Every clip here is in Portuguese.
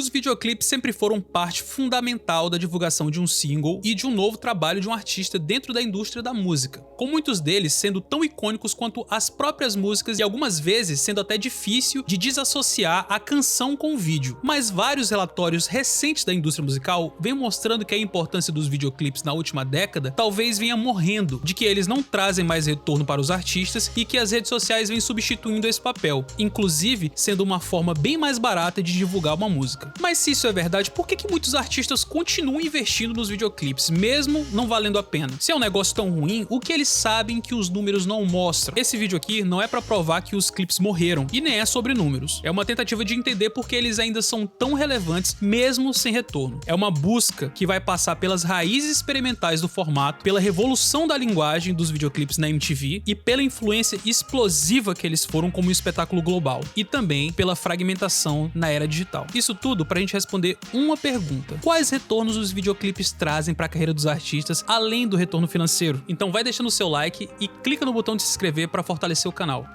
Os videoclipes sempre foram parte fundamental da divulgação de um single e de um novo trabalho de um artista dentro da indústria da música, com muitos deles sendo tão icônicos quanto as próprias músicas e algumas vezes sendo até difícil de desassociar a canção com o vídeo. Mas vários relatórios recentes da indústria musical vêm mostrando que a importância dos videoclipes na última década talvez venha morrendo, de que eles não trazem mais retorno para os artistas e que as redes sociais vêm substituindo esse papel, inclusive sendo uma forma bem mais barata de divulgar uma música. Mas se isso é verdade, por que muitos artistas continuam investindo nos videoclipes, mesmo não valendo a pena? Se é um negócio tão ruim, o que eles sabem que os números não mostram? Esse vídeo aqui não é pra provar que os clipes morreram, e nem é sobre números. É uma tentativa de entender por que eles ainda são tão relevantes, mesmo sem retorno. É uma busca que vai passar pelas raízes experimentais do formato, pela revolução da linguagem dos videoclipes na MTV e pela influência explosiva que eles foram como um espetáculo global, e também pela fragmentação na era digital. Isso tudo pra gente responder uma pergunta: quais retornos os videoclipes trazem para a carreira dos artistas, além do retorno financeiro? Então vai deixando o seu like e clica no botão de se inscrever para fortalecer o canal.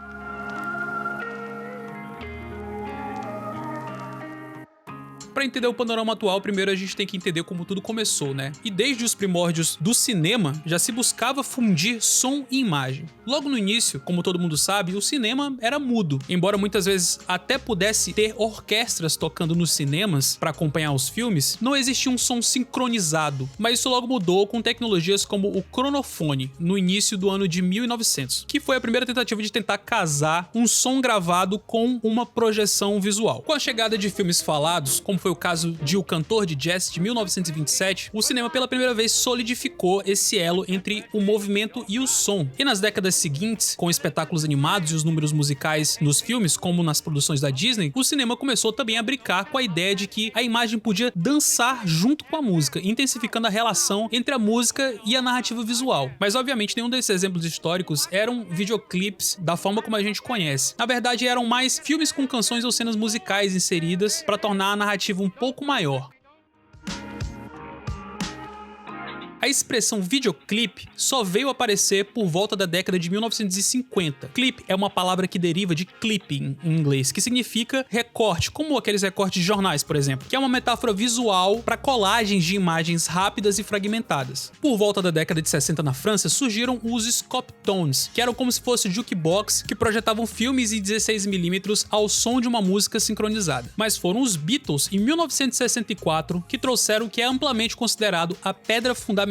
Para entender o panorama atual, primeiro a gente tem que entender como tudo começou, né? E desde os primórdios do cinema, já se buscava fundir som e imagem. Logo no início, como todo mundo sabe, o cinema era mudo. Embora muitas vezes até pudesse ter orquestras tocando nos cinemas para acompanhar os filmes, não existia um som sincronizado. Mas isso logo mudou com tecnologias como o cronofone, no início do ano de 1900, que foi a primeira tentativa de tentar casar um som gravado com uma projeção visual. Com a chegada de filmes falados, como foi o caso de O Cantor de Jazz de 1927, o cinema pela primeira vez solidificou esse elo entre o movimento e o som. E nas décadas seguintes, com espetáculos animados e os números musicais nos filmes, como nas produções da Disney, o cinema começou também a brincar com a ideia de que a imagem podia dançar junto com a música, intensificando a relação entre a música e a narrativa visual. Mas obviamente nenhum desses exemplos históricos eram videoclipes da forma como a gente conhece. Na verdade, eram mais filmes com canções ou cenas musicais inseridas para tornar a narrativa um pouco maior. A expressão videoclipe só veio aparecer por volta da década de 1950. Clip é uma palavra que deriva de clipping em inglês, que significa recorte, como aqueles recortes de jornais, por exemplo, que é uma metáfora visual para colagens de imagens rápidas e fragmentadas. Por volta da década de 60 na França, surgiram os Scoptones, que eram como se fosse jukebox que projetavam filmes em 16mm ao som de uma música sincronizada. Mas foram os Beatles, em 1964, que trouxeram o que é amplamente considerado a pedra fundamental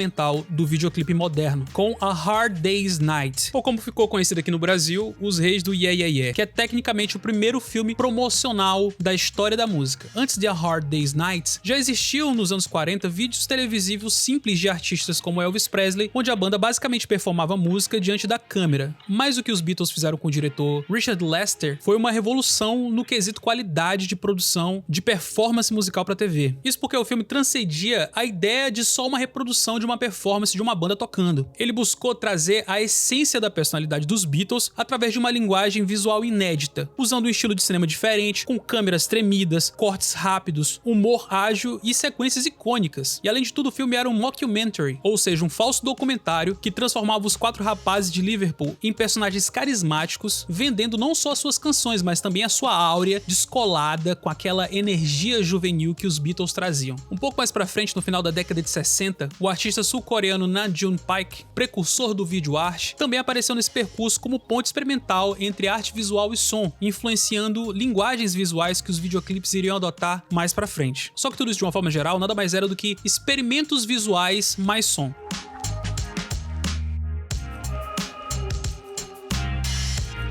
do videoclipe moderno, com A Hard Day's Night, ou como ficou conhecido aqui no Brasil, Os Reis do Yeah Yeah Yeah, que é tecnicamente o primeiro filme promocional da história da música. Antes de A Hard Day's Night, já existiam nos anos 40 vídeos televisivos simples de artistas como Elvis Presley, onde a banda basicamente performava música diante da câmera. Mas o que os Beatles fizeram com o diretor Richard Lester foi uma revolução no quesito qualidade de produção de performance musical para TV. Isso porque o filme transcendia a ideia de só uma reprodução de uma performance de uma banda tocando. Ele buscou trazer a essência da personalidade dos Beatles através de uma linguagem visual inédita, usando um estilo de cinema diferente, com câmeras tremidas, cortes rápidos, humor ágil e sequências icônicas. E além de tudo, o filme era um mockumentary, ou seja, um falso documentário que transformava os 4 rapazes de Liverpool em personagens carismáticos, vendendo não só as suas canções, mas também a sua áurea descolada com aquela energia juvenil que os Beatles traziam. Um pouco mais pra frente, no final da década de 60, o artista sul-coreano Na June Paik, precursor do vídeo arte, também apareceu nesse percurso como ponte experimental entre arte visual e som, influenciando linguagens visuais que os videoclipes iriam adotar mais pra frente. Só que tudo isso, de uma forma geral, nada mais era do que experimentos visuais mais som.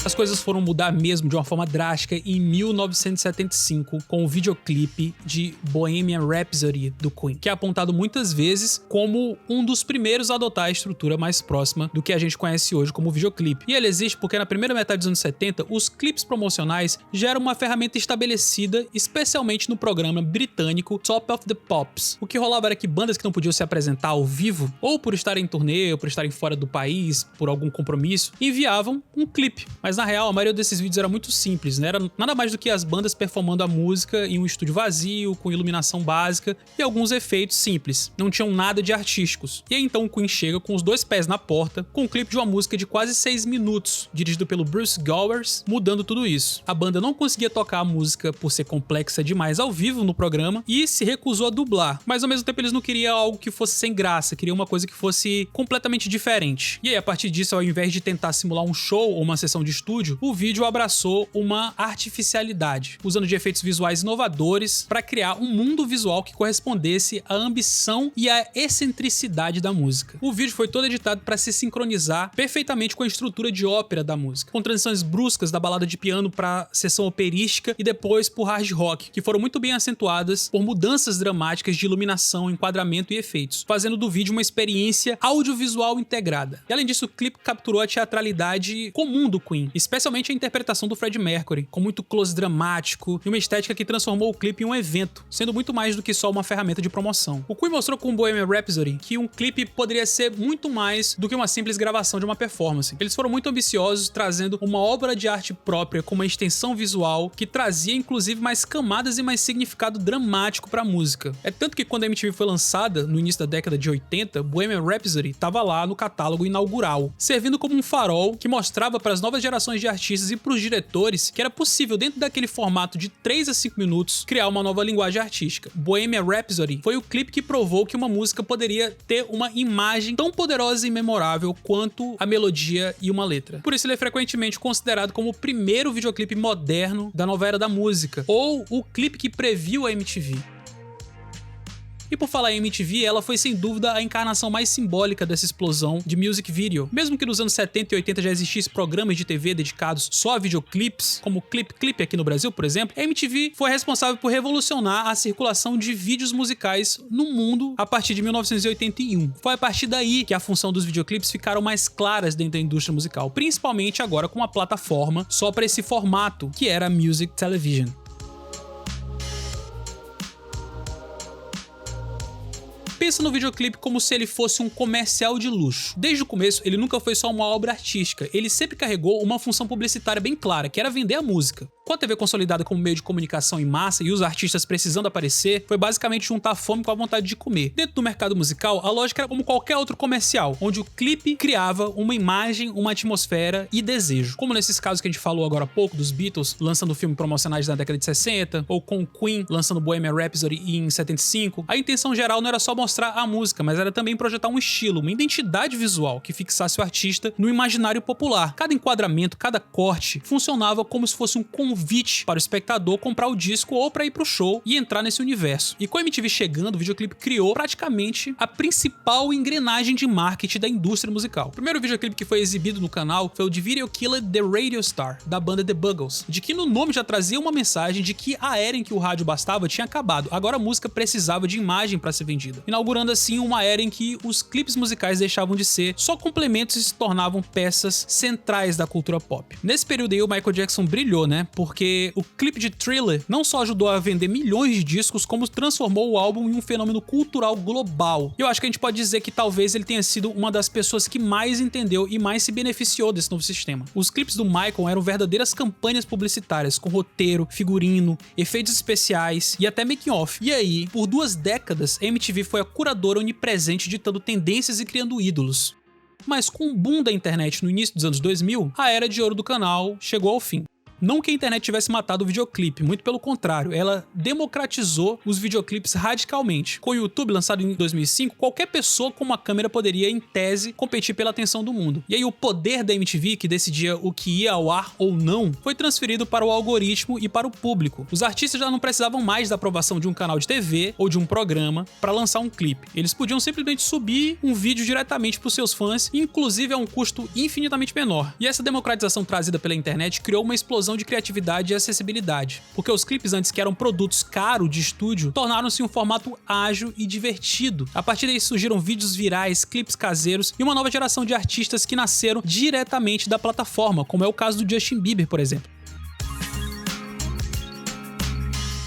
As coisas foram mudar mesmo de uma forma drástica em 1975 com o videoclipe de Bohemian Rhapsody do Queen, que é apontado muitas vezes como um dos primeiros a adotar a estrutura mais próxima do que a gente conhece hoje como videoclipe. E ele existe porque na primeira metade dos anos 70, os clipes promocionais já eram uma ferramenta estabelecida, especialmente no programa britânico Top of the Pops. O que rolava era que bandas que não podiam se apresentar ao vivo, ou por estarem em turnê, ou por estarem fora do país, por algum compromisso, enviavam um clipe. Mas Mas na real, a maioria desses vídeos era muito simples, né? Era nada mais do que as bandas performando a música em um estúdio vazio, com iluminação básica e alguns efeitos simples. Não tinham nada de artísticos. E aí então o Queen chega com os dois pés na porta, com um clipe de uma música de quase 6 minutos, dirigido pelo Bruce Gowers, mudando tudo isso. A banda não conseguia tocar a música por ser complexa demais ao vivo no programa e se recusou a dublar, mas ao mesmo tempo eles não queriam algo que fosse sem graça, queriam uma coisa que fosse completamente diferente. E aí a partir disso, ao invés de tentar simular um show ou uma sessão de estúdio, o vídeo abraçou uma artificialidade, usando de efeitos visuais inovadores para criar um mundo visual que correspondesse à ambição e à excentricidade da música. O vídeo foi todo editado para se sincronizar perfeitamente com a estrutura de ópera da música, com transições bruscas da balada de piano para sessão operística e depois por hard rock, que foram muito bem acentuadas por mudanças dramáticas de iluminação, enquadramento e efeitos, fazendo do vídeo uma experiência audiovisual integrada. E além disso, o clipe capturou a teatralidade comum do Queen, especialmente a interpretação do Freddie Mercury, com muito close dramático e uma estética que transformou o clipe em um evento, sendo muito mais do que só uma ferramenta de promoção. O Queen mostrou com Bohemian Rhapsody que um clipe poderia ser muito mais do que uma simples gravação de uma performance. Eles foram muito ambiciosos, trazendo uma obra de arte própria com uma extensão visual que trazia inclusive mais camadas e mais significado dramático para a música. É tanto que quando a MTV foi lançada, no início da década de 80, Bohemian Rhapsody estava lá no catálogo inaugural, servindo como um farol que mostrava para as novas gerações de artistas e para os diretores que era possível, dentro daquele formato de 3 a 5 minutos, criar uma nova linguagem artística. Bohemian Rhapsody foi o clipe que provou que uma música poderia ter uma imagem tão poderosa e memorável quanto a melodia e uma letra. Por isso ele é frequentemente considerado como o primeiro videoclipe moderno da nova era da música, ou o clipe que previu a MTV. E por falar em MTV, ela foi sem dúvida a encarnação mais simbólica dessa explosão de music video. Mesmo que nos anos 70 e 80 já existissem programas de TV dedicados só a videoclips, como o Clip Clip aqui no Brasil, por exemplo, a MTV foi responsável por revolucionar a circulação de vídeos musicais no mundo a partir de 1981. Foi a partir daí que a função dos videoclips ficaram mais claras dentro da indústria musical, principalmente agora com uma plataforma só para esse formato, que era a Music Television. Pensa no videoclipe como se ele fosse um comercial de luxo. Desde o começo, ele nunca foi só uma obra artística, ele sempre carregou uma função publicitária bem clara, que era vender a música. Com a TV consolidada como meio de comunicação em massa e os artistas precisando aparecer, foi basicamente juntar a fome com a vontade de comer. Dentro do mercado musical, a lógica era como qualquer outro comercial, onde o clipe criava uma imagem, uma atmosfera e desejo. Como nesses casos que a gente falou agora há pouco, dos Beatles lançando filmes promocionais na década de 60, ou com o Queen lançando Bohemian Rhapsody em 75, a intenção geral não era só mostrar a música, mas era também projetar um estilo, uma identidade visual que fixasse o artista no imaginário popular. Cada enquadramento, cada corte funcionava como se fosse um convite para o espectador comprar o disco ou para ir pro show e entrar nesse universo. E com a MTV chegando, o videoclipe criou praticamente a principal engrenagem de marketing da indústria musical. O primeiro videoclipe que foi exibido no canal foi o de Video Killed the Radio Star, da banda The Buggles, de que no nome já trazia uma mensagem de que a era em que o rádio bastava tinha acabado, agora a música precisava de imagem para ser vendida, inaugurando assim uma era em que os clipes musicais deixavam de ser só complementos e se tornavam peças centrais da cultura pop. Nesse período aí o Michael Jackson brilhou, né? Porque o clipe de Thriller não só ajudou a vender milhões de discos, como transformou o álbum em um fenômeno cultural global. E eu acho que a gente pode dizer que talvez ele tenha sido uma das pessoas que mais entendeu e mais se beneficiou desse novo sistema. Os clipes do Michael eram verdadeiras campanhas publicitárias, com roteiro, figurino, efeitos especiais e até making-off. E aí, por 2 décadas, a MTV foi a curadora onipresente ditando tendências e criando ídolos. Mas com o boom da internet no início dos anos 2000, a era de ouro do canal chegou ao fim. Não que a internet tivesse matado o videoclipe, muito pelo contrário, ela democratizou os videoclipes radicalmente. Com o YouTube lançado em 2005, qualquer pessoa com uma câmera poderia, em tese, competir pela atenção do mundo. E aí o poder da MTV, que decidia o que ia ao ar ou não, foi transferido para o algoritmo e para o público. Os artistas já não precisavam mais da aprovação de um canal de TV ou de um programa para lançar um clipe. Eles podiam simplesmente subir um vídeo diretamente para os seus fãs, inclusive a um custo infinitamente menor. E essa democratização trazida pela internet criou uma explosão de criatividade e acessibilidade, porque os clipes antes que eram produtos caros de estúdio tornaram-se um formato ágil e divertido. A partir daí surgiram vídeos virais, clipes caseiros e uma nova geração de artistas que nasceram diretamente da plataforma, como é o caso do Justin Bieber, por exemplo.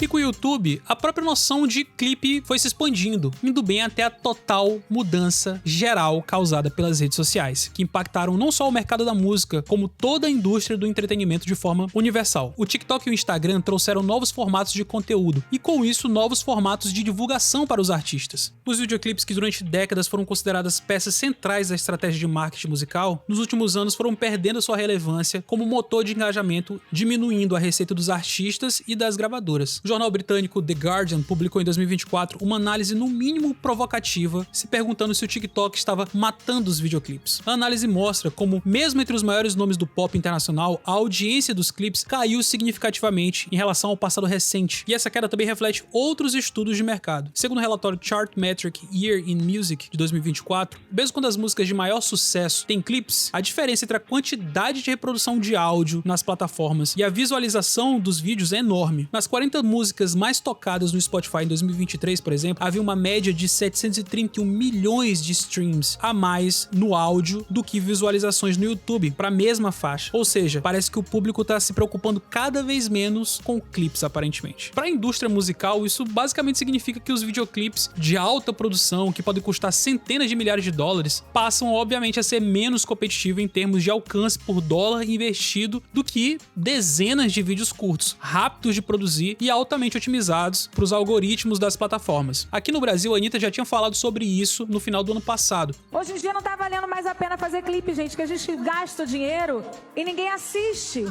E com o YouTube, a própria noção de clipe foi se expandindo, indo bem até a total mudança geral causada pelas redes sociais, que impactaram não só o mercado da música, como toda a indústria do entretenimento de forma universal. O TikTok e o Instagram trouxeram novos formatos de conteúdo e, com isso, novos formatos de divulgação para os artistas. Os videoclipes, que durante décadas foram consideradas peças centrais da estratégia de marketing musical, nos últimos anos foram perdendo sua relevância como motor de engajamento, diminuindo a receita dos artistas e das gravadoras. O jornal britânico The Guardian publicou em 2024 uma análise no mínimo provocativa, se perguntando se o TikTok estava matando os videoclipes. A análise mostra como, mesmo entre os maiores nomes do pop internacional, a audiência dos clipes caiu significativamente em relação ao passado recente, e essa queda também reflete outros estudos de mercado. Segundo o relatório Chartmetric Year in Music de 2024, mesmo quando as músicas de maior sucesso têm clipes, a diferença entre a quantidade de reprodução de áudio nas plataformas e a visualização dos vídeos é enorme. Nas 40 músicas mais tocadas no Spotify em 2023, por exemplo, havia uma média de 731 milhões de streams a mais no áudio do que visualizações no YouTube para a mesma faixa. Ou seja, parece que o público está se preocupando cada vez menos com clipes, aparentemente. Para a indústria musical, isso basicamente significa que os videoclipes de alta produção, que podem custar centenas de milhares de dólares, passam obviamente a ser menos competitivos em termos de alcance por dólar investido do que dezenas de vídeos curtos, rápidos de produzir e altamente otimizados para os algoritmos das plataformas. Aqui no Brasil, a Anitta já tinha falado sobre isso no final do ano passado. Hoje em dia não tá valendo mais a pena fazer clipe, gente, que a gente gasta o dinheiro e ninguém assiste.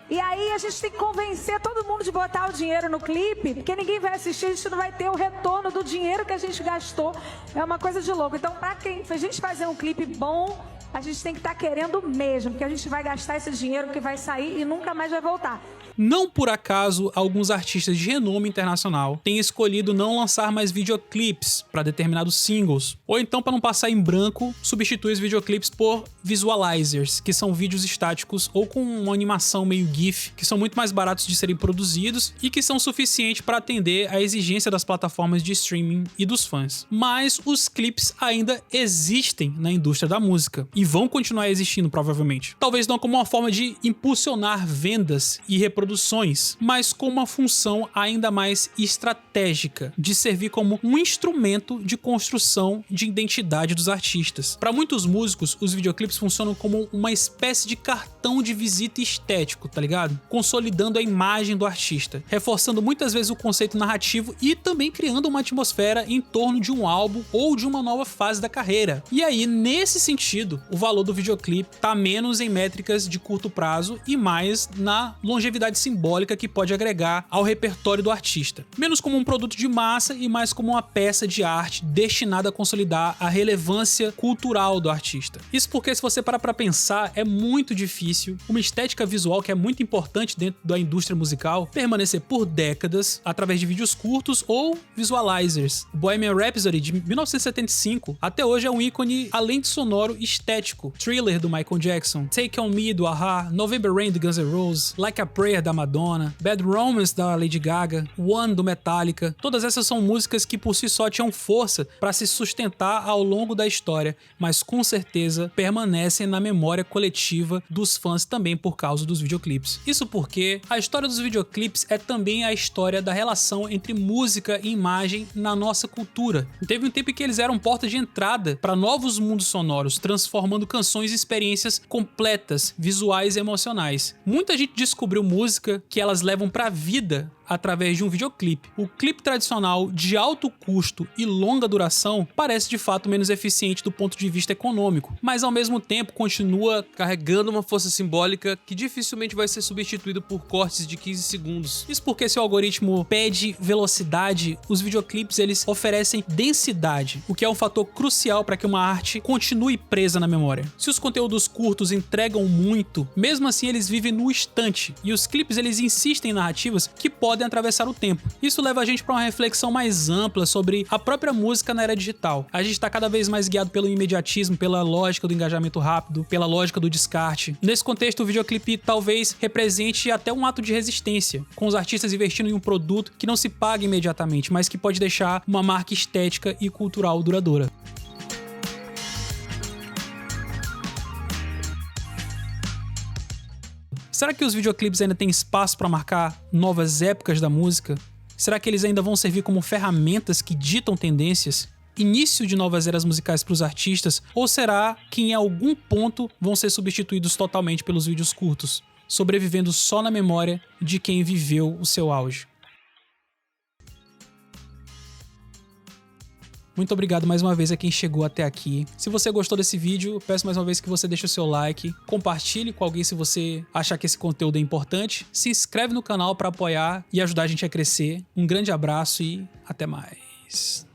E aí a gente tem que convencer todo mundo de botar o dinheiro no clipe, porque ninguém vai assistir, a gente não vai ter o retorno do dinheiro que a gente gastou. É uma coisa de louco. Então, pra gente fazer um clipe bom, a gente tem que estar querendo mesmo, porque a gente vai gastar esse dinheiro que vai sair e nunca mais vai voltar. Não por acaso, alguns artistas de renome internacional têm escolhido não lançar mais videoclipes para determinados singles, ou então, para não passar em branco, substitui os videoclipes por visualizers, que são vídeos estáticos ou com uma animação meio GIF, que são muito mais baratos de serem produzidos e que são suficientes para atender à exigência das plataformas de streaming e dos fãs. Mas os clipes ainda existem na indústria da música e vão continuar existindo, provavelmente. Talvez não como uma forma de impulsionar vendas e reproduções, mas com uma função ainda mais estratégica, de servir como um instrumento de construção de identidade dos artistas. Para muitos músicos, os videoclipes funcionam como uma espécie de cartão de visita estético, tá ligado? Consolidando a imagem do artista, reforçando muitas vezes o conceito narrativo e também criando uma atmosfera em torno de um álbum ou de uma nova fase da carreira. E aí, nesse sentido, o valor do videoclipe tá menos em métricas de curto prazo e mais na longevidade simbólica que pode agregar ao repertório do artista. Menos como um produto de massa e mais como uma peça de arte destinada a consolidar a relevância cultural do artista. Isso porque, se você parar pra pensar, é muito difícil uma estética visual que é muito importante dentro da indústria musical permanecer por décadas através de vídeos curtos ou visualizers. Bohemian Rhapsody, de 1975, até hoje é um ícone além de sonoro estético. Thriller, do Michael Jackson, Take On Me, do A.H.A., November Rain, do Guns N' Roses, Like a Prayer, da Madonna, Bad Romance, da Lady Gaga, One, do Metallica. Todas essas são músicas que por si só tinham força para se sustentar ao longo da história, mas com certeza permanecem na memória coletiva dos fãs também por causa dos videoclipes. Isso porque a história dos videoclipes é também a história da relação entre música e imagem na nossa cultura. Teve um tempo em que eles eram porta de entrada para novos mundos sonoros, transformando canções em experiências completas, visuais e emocionais. Muita gente descobriu música que elas levam para a vida através de um videoclipe. O clipe tradicional de alto custo e longa duração parece de fato menos eficiente do ponto de vista econômico, mas ao mesmo tempo continua carregando uma força simbólica que dificilmente vai ser substituído por cortes de 15 segundos. Isso porque, se o algoritmo pede velocidade, os videoclipes eles oferecem densidade, o que é um fator crucial para que uma arte continue presa na memória. Se os conteúdos curtos entregam muito, mesmo assim eles vivem no instante, e os clipes eles insistem em narrativas que podem atravessar o tempo. Isso leva a gente para uma reflexão mais ampla sobre a própria música na era digital. A gente está cada vez mais guiado pelo imediatismo, pela lógica do engajamento rápido, pela lógica do descarte. Nesse contexto, o videoclipe talvez represente até um ato de resistência, com os artistas investindo em um produto que não se paga imediatamente, mas que pode deixar uma marca estética e cultural duradoura. Será que os videoclipes ainda têm espaço para marcar novas épocas da música? Será que eles ainda vão servir como ferramentas que ditam tendências? Início de novas eras musicais para os artistas? Ou será que em algum ponto vão ser substituídos totalmente pelos vídeos curtos, sobrevivendo só na memória de quem viveu o seu auge? Muito obrigado mais uma vez a quem chegou até aqui. Se você gostou desse vídeo, peço mais uma vez que você deixe o seu like, compartilhe com alguém se você achar que esse conteúdo é importante, se inscreve no canal para apoiar e ajudar a gente a crescer. Um grande abraço e até mais.